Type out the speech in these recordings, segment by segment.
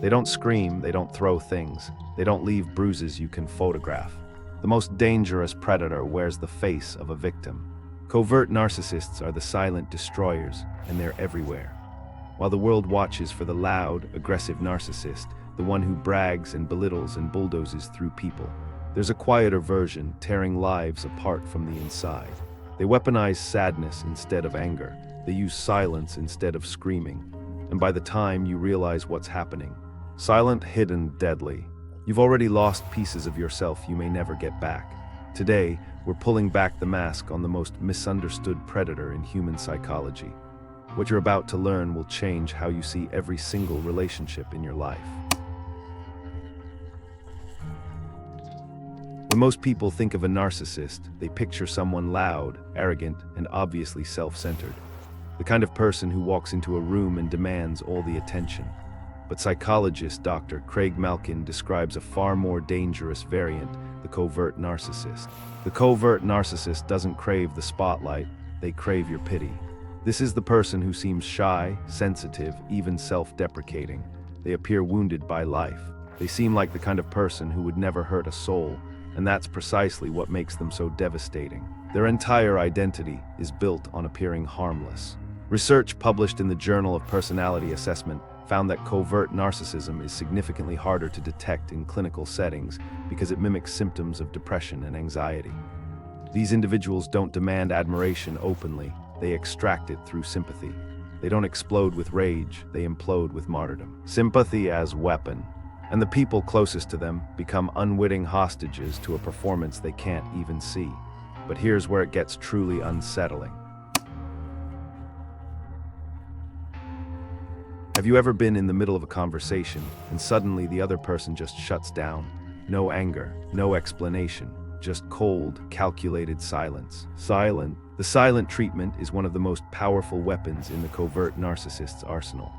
They don't scream, they don't throw things, they don't leave bruises you can photograph. The most dangerous predator wears the face of a victim. Covert narcissists are the silent destroyers, and they're everywhere. While the world watches for the loud, aggressive narcissist, the one who brags and belittles and bulldozes through people, there's a quieter version tearing lives apart from the inside. They weaponize sadness instead of anger. They use silence instead of screaming. And by the time you realize what's happening, silent, hidden, deadly, you've already lost pieces of yourself you may never get back. Today, we're pulling back the mask on the most misunderstood predator in human psychology. What you're about to learn will change how you see every single relationship in your life. When most people think of a narcissist, they picture someone loud, arrogant, and obviously self-centered. The kind of person who walks into a room and demands all the attention. But psychologist Dr. Craig Malkin describes a far more dangerous variant, the covert narcissist. The covert narcissist doesn't crave the spotlight, they crave your pity. This is the person who seems shy, sensitive, even self-deprecating. They appear wounded by life. They seem like the kind of person who would never hurt a soul, and that's precisely what makes them so devastating. Their entire identity is built on appearing harmless. Research published in the Journal of Personality Assessment found that covert narcissism is significantly harder to detect in clinical settings because it mimics symptoms of depression and anxiety. These individuals don't demand admiration openly, they extract it through sympathy. They don't explode with rage, they implode with martyrdom. Sympathy as weapon. And the people closest to them become unwitting hostages to a performance they can't even see. But here's where it gets truly unsettling. Have you ever been in the middle of a conversation and suddenly the other person just shuts down? No anger, no explanation, just cold, calculated silence. The silent treatment is one of the most powerful weapons in the covert narcissist's arsenal.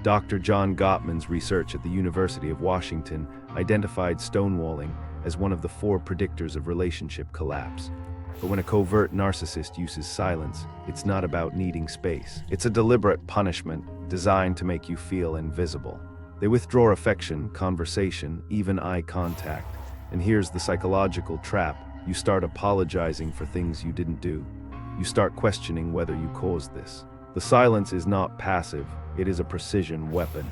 Dr. John Gottman's research at the University of Washington identified stonewalling as one of the 4 predictors of relationship collapse. But when a covert narcissist uses silence, it's not about needing space. It's a deliberate punishment designed to make you feel invisible. They withdraw affection, conversation, even eye contact. And here's the psychological trap. You start apologizing for things you didn't do. You start questioning whether you caused this. The silence is not passive, it is a precision weapon.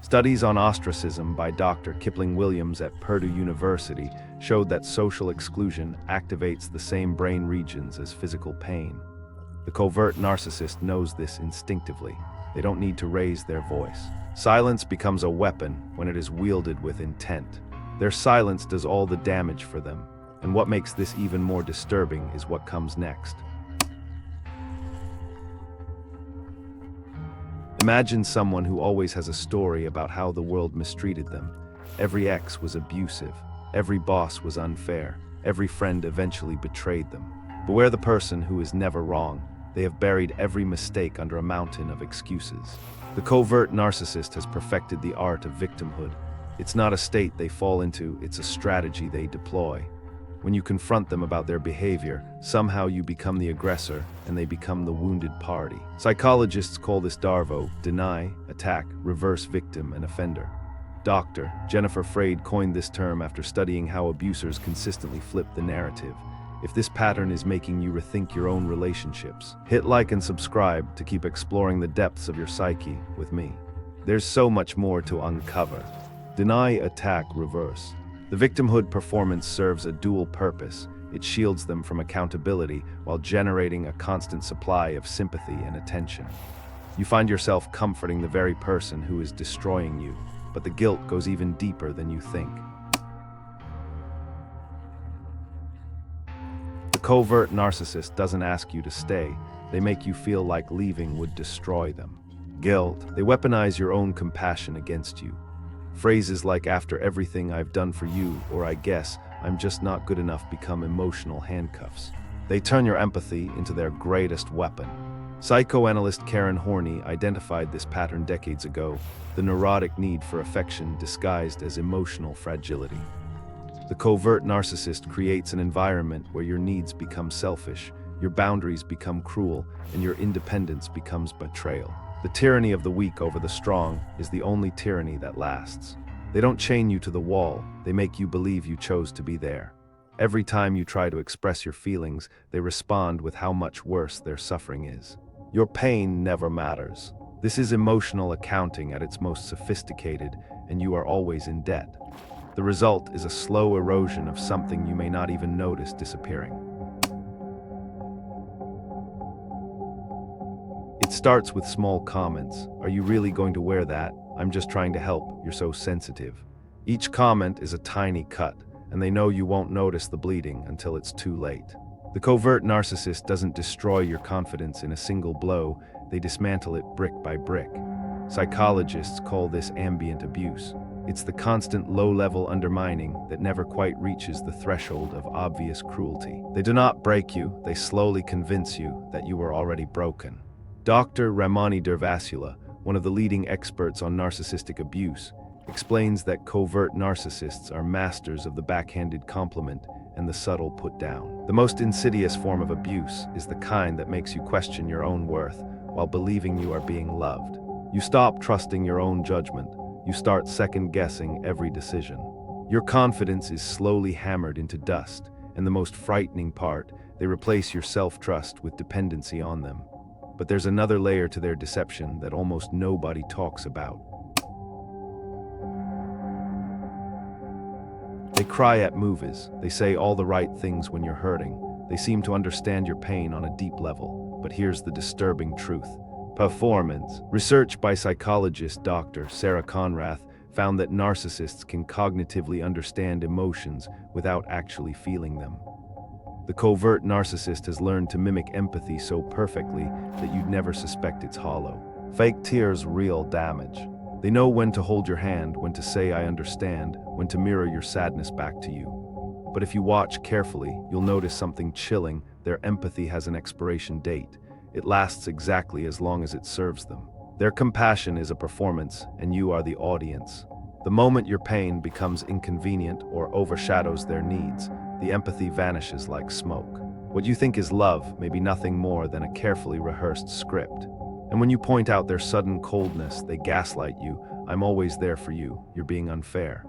Studies on ostracism by Dr. Kipling Williams at Purdue University showed that social exclusion activates the same brain regions as physical pain. The covert narcissist knows this instinctively. They don't need to raise their voice. Silence becomes a weapon when it is wielded with intent. Their silence does all the damage for them, and what makes this even more disturbing is what comes next. Imagine someone who always has a story about how the world mistreated them. Every ex was abusive, every boss was unfair, every friend eventually betrayed them. Beware the person who is never wrong. They have buried every mistake under a mountain of excuses. The covert narcissist has perfected the art of victimhood. It's not a state they fall into, it's a strategy they deploy. When you confront them about their behavior, somehow you become the aggressor and they become the wounded party. Psychologists call this DARVO, deny, attack, reverse victim and offender. Dr. Jennifer Freyd coined this term after studying how abusers consistently flip the narrative. If this pattern is making you rethink your own relationships, hit like and subscribe to keep exploring the depths of your psyche with me. There's so much more to uncover. Deny, attack, reverse. The victimhood performance serves a dual purpose. It shields them from accountability while generating a constant supply of sympathy and attention. You find yourself comforting the very person who is destroying you, but the guilt goes even deeper than you think. The covert narcissist doesn't ask you to stay. They make you feel like leaving would destroy them. Guilt. They weaponize your own compassion against you. Phrases like "after everything I've done for you," or "I guess I'm just not good enough" become emotional handcuffs. They turn your empathy into their greatest weapon. Psychoanalyst Karen Horney identified this pattern decades ago, the neurotic need for affection disguised as emotional fragility. The covert narcissist creates an environment where your needs become selfish, your boundaries become cruel, and your independence becomes betrayal. The tyranny of the weak over the strong is the only tyranny that lasts. They don't chain you to the wall, they make you believe you chose to be there. Every time you try to express your feelings, they respond with how much worse their suffering is. Your pain never matters. This is emotional accounting at its most sophisticated, and you are always in debt. The result is a slow erosion of something you may not even notice disappearing. It starts with small comments. Are you really going to wear that? I'm just trying to help, you're so sensitive. Each comment is a tiny cut, and they know you won't notice the bleeding until it's too late. The covert narcissist doesn't destroy your confidence in a single blow, they dismantle it brick by brick. Psychologists call this ambient abuse. It's the constant low-level undermining that never quite reaches the threshold of obvious cruelty. They do not break you, they slowly convince you that you are already broken. Dr. Ramani Durvasula, one of the leading experts on narcissistic abuse, explains that covert narcissists are masters of the backhanded compliment and the subtle put-down. The most insidious form of abuse is the kind that makes you question your own worth while believing you are being loved. You stop trusting your own judgment. You start second-guessing every decision. Your confidence is slowly hammered into dust, and the most frightening part, they replace your self-trust with dependency on them. But there's another layer to their deception that almost nobody talks about. They cry at movies. They say all the right things when you're hurting. They seem to understand your pain on a deep level. But here's the disturbing truth. Performance. Research by psychologist Dr. Sarah Conrath found that narcissists can cognitively understand emotions without actually feeling them. The covert narcissist has learned to mimic empathy so perfectly that you'd never suspect it's hollow. Fake tears, real damage. They know when to hold your hand, when to say I understand, when to mirror your sadness back to you. But if you watch carefully, you'll notice something chilling. Their empathy has an expiration date. It lasts exactly as long as it serves them. Their compassion is a performance, and you are the audience. The moment your pain becomes inconvenient or overshadows their needs, the empathy vanishes like smoke. What you think is love may be nothing more than a carefully rehearsed script. And when you point out their sudden coldness, they gaslight you. I'm always there for you. You're being unfair.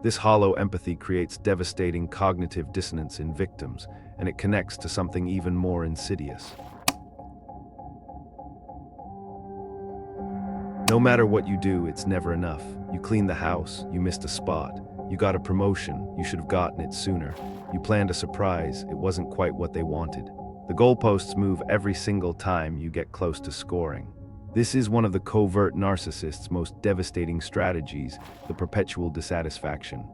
This hollow empathy creates devastating cognitive dissonance in victims, and it connects to something even more insidious. No matter what you do, it's never enough. You clean the house, you missed a spot. You got a promotion, you should have gotten it sooner. You planned a surprise, it wasn't quite what they wanted. The goalposts move every single time you get close to scoring. This is one of the covert narcissists' most devastating strategies, the perpetual dissatisfaction.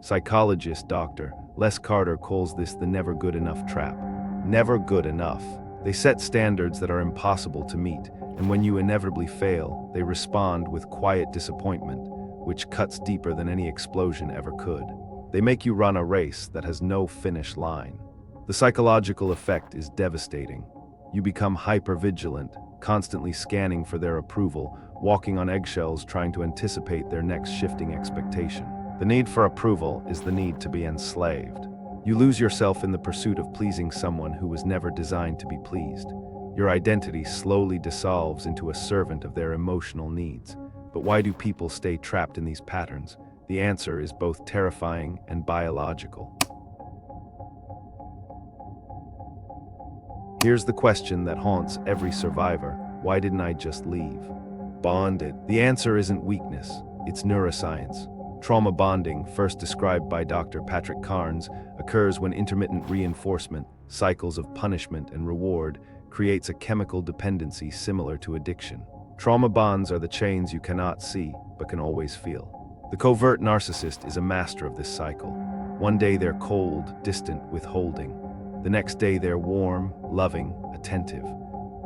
Psychologist Dr. Les Carter calls this the never good enough trap. Never good enough. They set standards that are impossible to meet, and when you inevitably fail, they respond with quiet disappointment, which cuts deeper than any explosion ever could. They make you run a race that has no finish line. The psychological effect is devastating. You become hyper-vigilant, constantly scanning for their approval, walking on eggshells trying to anticipate their next shifting expectation. The need for approval is the need to be enslaved. You lose yourself in the pursuit of pleasing someone who was never designed to be pleased. Your identity slowly dissolves into a servant of their emotional needs. But why do people stay trapped in these patterns? The answer is both terrifying and biological. Here's the question that haunts every survivor. Why didn't I just leave? Bonded. The answer isn't weakness, it's neuroscience. Trauma bonding, first described by Dr. Patrick Carnes, occurs when intermittent reinforcement, cycles of punishment and reward, creates a chemical dependency similar to addiction. Trauma bonds are the chains you cannot see, but can always feel. The covert narcissist is a master of this cycle. One day they're cold, distant, withholding. The next day they're warm, loving, attentive.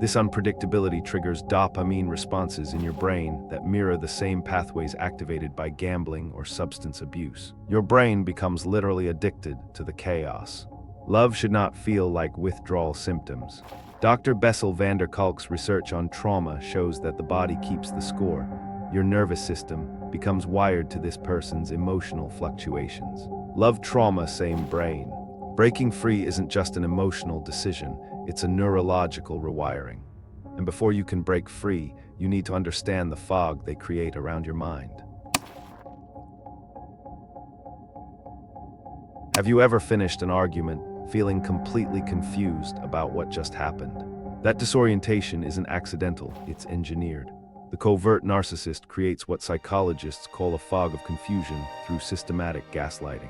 This unpredictability triggers dopamine responses in your brain that mirror the same pathways activated by gambling or substance abuse. Your brain becomes literally addicted to the chaos. Love should not feel like withdrawal symptoms. Dr. Bessel van der Kolk's research on trauma shows that the body keeps the score. Your nervous system becomes wired to this person's emotional fluctuations. Love trauma, same brain. Breaking free isn't just an emotional decision, it's a neurological rewiring. And before you can break free, You need to understand the fog they create around your mind. Have you ever finished an argument feeling completely confused about what just happened? That disorientation isn't accidental, it's engineered. The covert narcissist creates what psychologists call a fog of confusion through systematic gaslighting.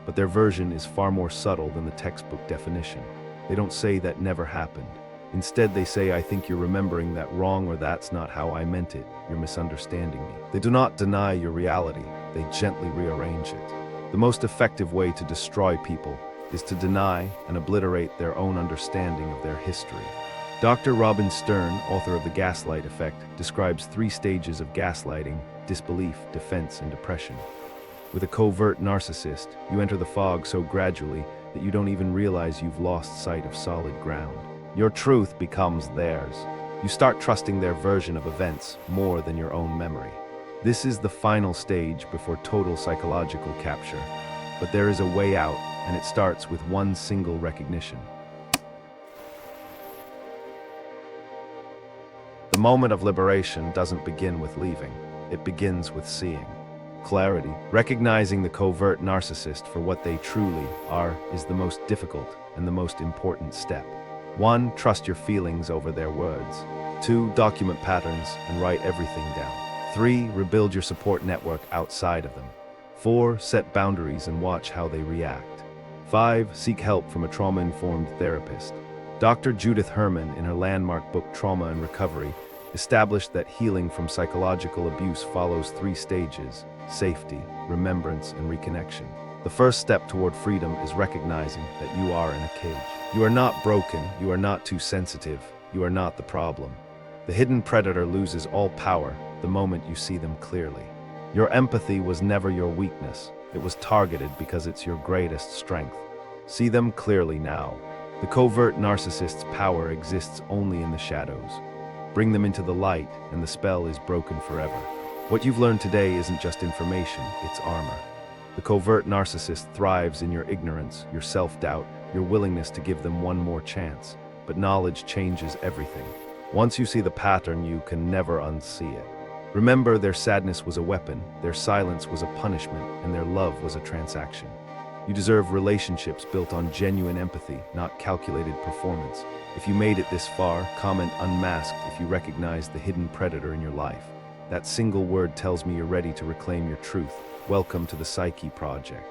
But their version is far more subtle than the textbook definition. They don't say that never happened. Instead, they say, I think you're remembering that wrong, or that's not how I meant it. You're misunderstanding me. They do not deny your reality. They gently rearrange it. The most effective way to destroy people is to deny and obliterate their own understanding of their history. Dr. Robin Stern, author of The Gaslight Effect, describes 3 stages of gaslighting: disbelief, defense, and depression. With a covert narcissist, you enter the fog so gradually that you don't even realize you've lost sight of solid ground. Your truth becomes theirs. You start trusting their version of events more than your own memory. This is the final stage before total psychological capture. But there is a way out, and it starts with one single recognition. The moment of liberation doesn't begin with leaving. It begins with seeing. Clarity, recognizing the covert narcissist for what they truly are, is the most difficult and the most important step. 1. Trust your feelings over their words. 2. Document patterns and write everything down. 3. Rebuild your support network outside of them. 4. Set boundaries and watch how they react. 5. Seek help from a trauma-informed therapist. Dr. Judith Herman, in her landmark book Trauma and Recovery, established that healing from psychological abuse follows 3 stages: safety, remembrance, and reconnection. The first step toward freedom is recognizing that you are in a cage. You are not broken, you are not too sensitive, you are not the problem. The hidden predator loses all power the moment you see them clearly. Your empathy was never your weakness. It was targeted because it's your greatest strength. See them clearly now. The covert narcissist's power exists only in the shadows. Bring them into the light, and the spell is broken forever. What you've learned today isn't just information, it's armor. The covert narcissist thrives in your ignorance, your self-doubt, your willingness to give them one more chance. But knowledge changes everything. Once you see the pattern, you can never unsee it. Remember, their sadness was a weapon, their silence was a punishment, and their love was a transaction. You deserve relationships built on genuine empathy, not calculated performance. If you made it this far, comment unmasked if you recognize the hidden predator in your life. That single word tells me you're ready to reclaim your truth. Welcome to the Psyche Project.